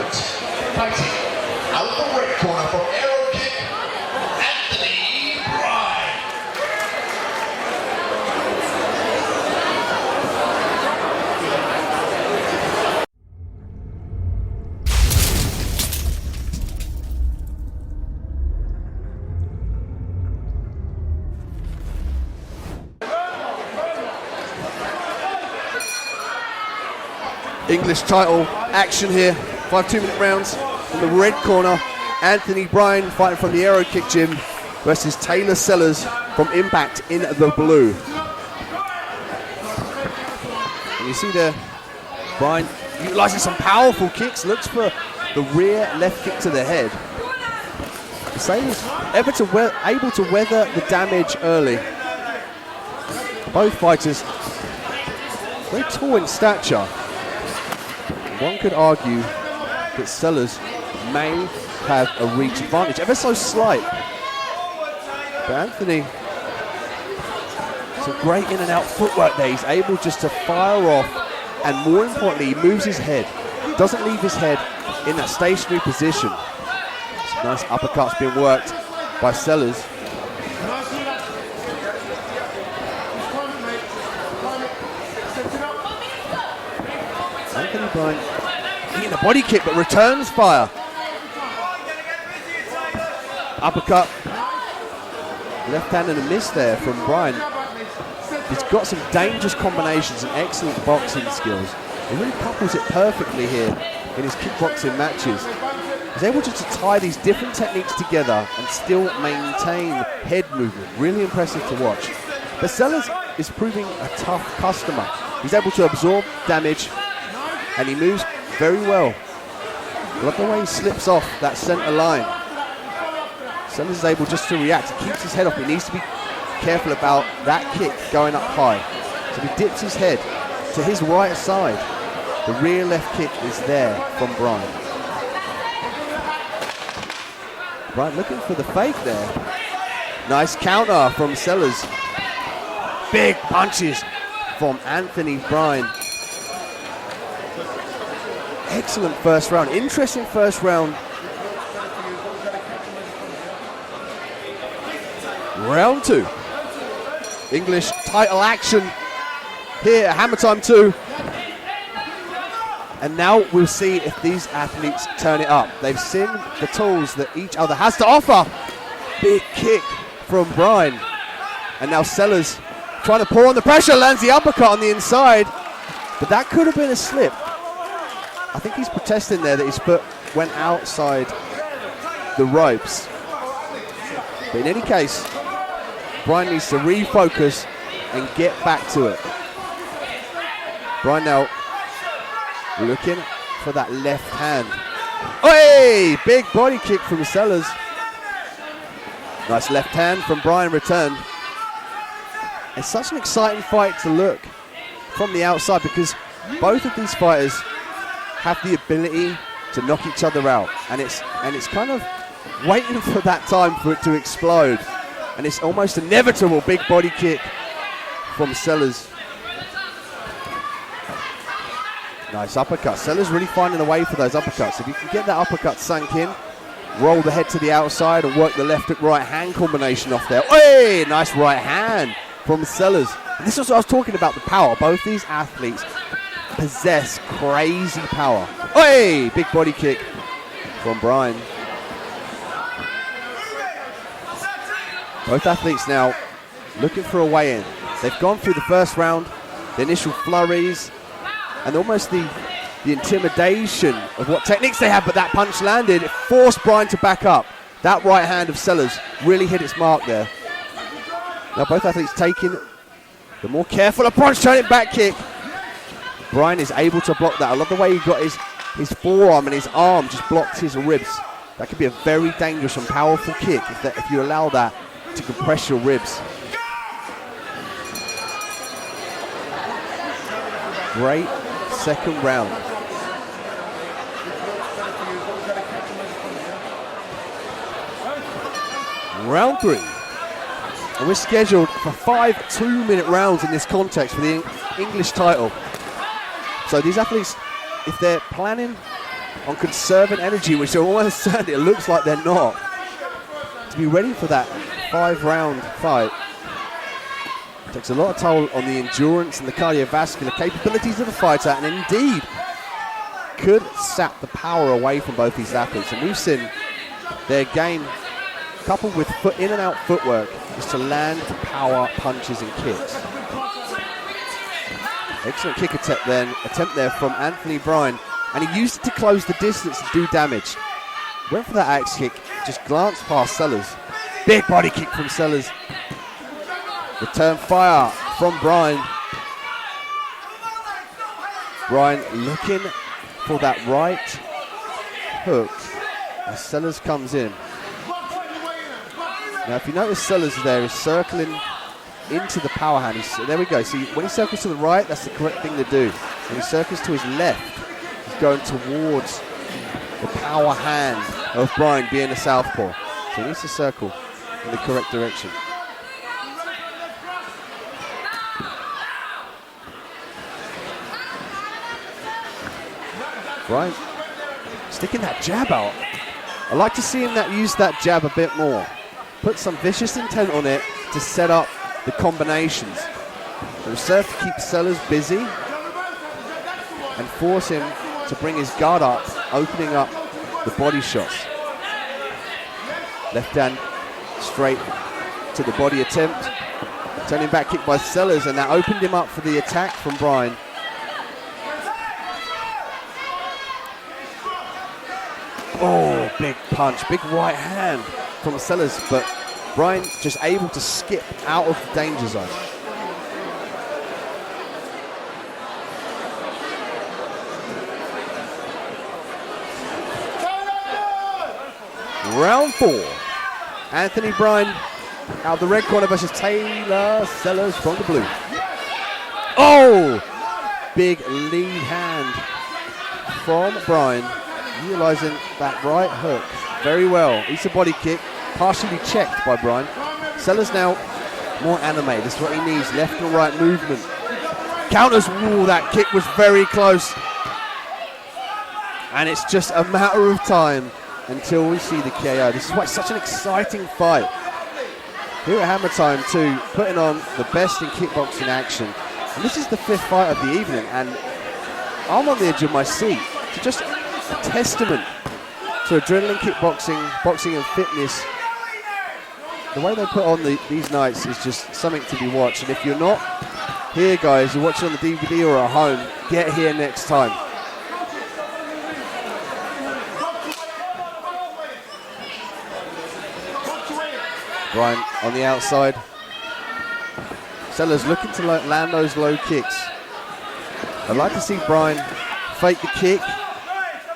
round. Fighting out of the red corner from Arrow Kick, Anthony Byrne. English title action here. 5 2-minute rounds in the red corner. Anthony Byrne fighting from the Aero Kick Gym versus Taylor Sellers from Impact in the blue. And you see there, Byrne utilizing some powerful kicks, looks for the rear left kick to the head. Sellers able to weather the damage early. Both fighters very tall in stature. One could argue that Sellers may have a reach advantage, ever so slight. But Anthony, some great in and out footwork there. He's able just to fire off, and more importantly, he moves his head. Doesn't leave his head in that stationary position. Some nice uppercuts being worked by Sellers. Anthony Byrne getting a body kick but returns fire. Uppercut. Left hand and a miss there from Byrne. He's got some dangerous combinations and excellent boxing skills. He really couples it perfectly here in his kickboxing matches. He's able just to tie these different techniques together and still maintain head movement. Really impressive to watch. But Sellers is proving a tough customer. He's able to absorb damage, and he moves very well. Look the way he slips off that center line. Sellers is able just to react. He keeps his head up. He needs to be careful about that kick going up high. So he dips his head to his right side. The rear left kick is there from Byrne. Byrne looking for the fake there. Nice counter from Sellers. Big punches from Anthony Byrne. Excellent first round, interesting first round. Round 2. English title action here at Hammer Time 2. And now we'll see if these athletes turn it up. They've seen the tools that each other has to offer. Big kick from Byrne. And now Sellers trying to pour on the pressure, lands the uppercut on the inside. But that could have been a slip. I think he's protesting there that his foot went outside the ropes. But in any case, Byrne needs to refocus and get back to it. Byrne now looking for that left hand. Hey! Big body kick from Sellers. Nice left hand from Byrne returned. It's such an exciting fight to look from the outside because both of these fighters have the ability to knock each other out, and it's kind of waiting for that time for it to explode, and it's almost inevitable. Big body kick from Sellers. Nice uppercut. Sellers really finding a way for those uppercuts. If you can get that uppercut sunk in, roll the head to the outside and work the left hook right hand combination off there. Hey, nice right hand from Sellers. And this is what I was talking about, the power. Both these athletes possess crazy power. Hey, big body kick from Byrne. Both athletes now looking for a way in. They've gone through the first round, the initial flurries, and almost the intimidation of what techniques they have, but that punch landed. It forced Byrne to back up. That right hand of Sellers really hit its mark there. Now both athletes taking the more careful approach, turning back kick. Byrne is able to block that. I love the way he got his forearm and his arm just blocked his ribs. That could be a very dangerous and powerful kick if you allow that to compress your ribs. Great second round. Round 3. And we're scheduled for 5 2-minute rounds in this context for the English title. So these athletes, if they're planning on conserving energy, which they're almost certain it looks like they're not, to be ready for that 5-round fight. It takes a lot of toll on the endurance and the cardiovascular capabilities of the fighter, and indeed could sap the power away from both these athletes. And we've seen their game, coupled with in and out footwork, is to land power punches and kicks. Excellent kick attempt there from Anthony Byrne, and he used it to close the distance and do damage. Went for that axe kick, just glanced past Sellers. Big body kick from Sellers. Return fire from Byrne. Byrne looking for that right hook as Sellers comes in. Now, if you notice, Sellers there is circling into the power hand. There we go. See, when he circles to the right, that's the correct thing to do. When he circles to his left, he's going towards the power hand of Byrne being a southpaw. So he needs to circle in the correct direction. Byrne sticking that jab out. I like to see him use that jab a bit more. Put some vicious intent on it to set up the combinations. It will serve to keep Sellers busy and force him to bring his guard up, opening up the body shots. Left hand straight to the body attempt. Turning back kick by Sellers, and that opened him up for the attack from Byrne. Oh, big punch, big right hand from Sellers, but Byrne just able to skip out of the danger zone. Round 4. Anthony Byrne out of the red corner versus Taylor Sellers from the blue. Oh! Big lead hand from Byrne, utilizing that right hook very well. It's a body kick, partially checked by Byrne. Sellers now more animated. This is what he needs, left and right movement. Counters, ooh, that kick was very close. And it's just a matter of time until we see the KO. This is why it's such an exciting fight. Here at Hammer Time 2, putting on the best in kickboxing action. And this is the 5th fight of the evening, and I'm on the edge of my seat. It's just a testament to adrenaline kickboxing, boxing and fitness. The way they put on these nights is just something to be watched. And if you're not here, guys, you're watching on the DVD or at home, get here next time. Byrne on the outside. Sellers looking to land those low kicks. I'd like to see Byrne fake the kick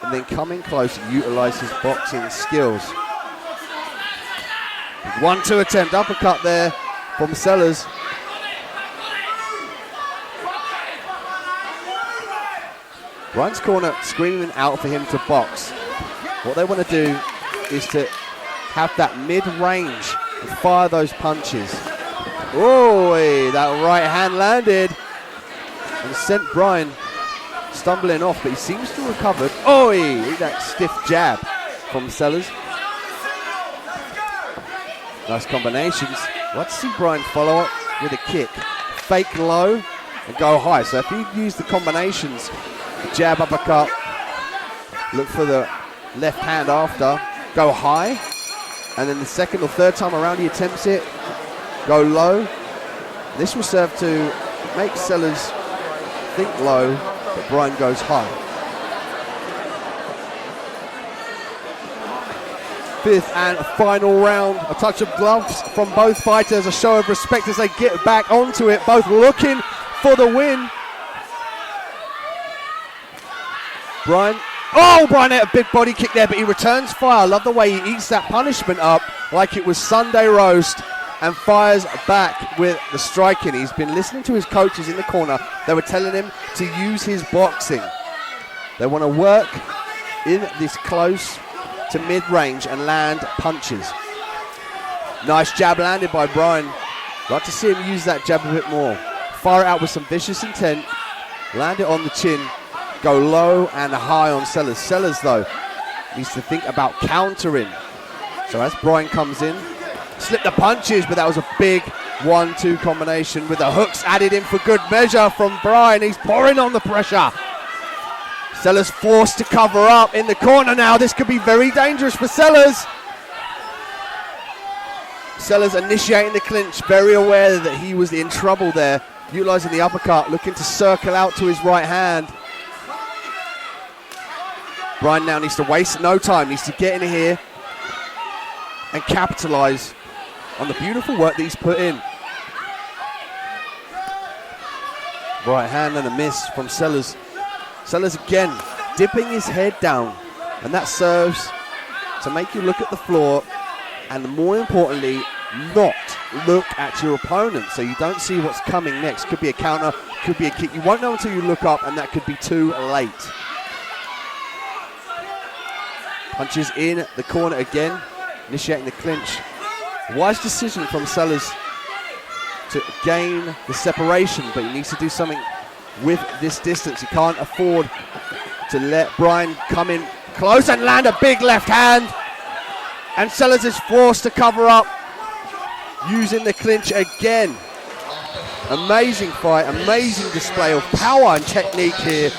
and then come in close and utilize his boxing skills. 1-2 attempt, uppercut there from Sellers. Byrne's corner screaming out for him to box. What they want to do is to have that mid-range and fire those punches. Oh, that right hand landed and sent Byrne stumbling off, but he seems to have recovered. Oh, that stiff jab from Sellers. Nice combinations. Let's see Byrne follow up with a kick. Fake low and go high. So if you use the combinations, jab, uppercut, look for the left hand after, go high, and then the second or third time around he attempts it, go low. This will serve to make Sellers think low, but Byrne goes high. 5th and final round. A touch of gloves from both fighters, a show of respect as they get back onto it, both looking for the win. Byrne had a big body kick there, but he returns fire. I love the way he eats that punishment up like it was Sunday roast and fires back with the striking. He's been listening to his coaches in the corner. They were telling him to use his boxing. They want to work in this close to mid-range and land punches. Nice jab landed by Byrne. Like to see him use that jab a bit more. Fire it out with some vicious intent. Land it on the chin. go low and high on Sellers. Sellers, though, needs to think about countering. So as Byrne comes in, slip the punches, but that was a big 1-2 combination with the hooks added in for good measure from Byrne. He's pouring on the pressure. Sellers forced to cover up in the corner now. This could be very dangerous for Sellers. Sellers initiating the clinch, very aware that he was in trouble there, utilizing the uppercut, looking to circle out to his right hand. Byrne now needs to waste no time, needs to get in here and capitalize on the beautiful work that he's put in. Right hand and a miss from Sellers. Sellers again dipping his head down, and that serves to make you look at the floor and more importantly not look at your opponent, so you don't see what's coming next. Could be a counter, could be a kick. You won't know until you look up, and that could be too late. Punches in the corner again, initiating the clinch. Wise decision from Sellers to gain the separation, but he needs to do something with this distance. He can't afford to let Byrne come in close and land a big left hand. And Sellers is forced to cover up using the clinch again. Amazing fight, amazing display of power and technique here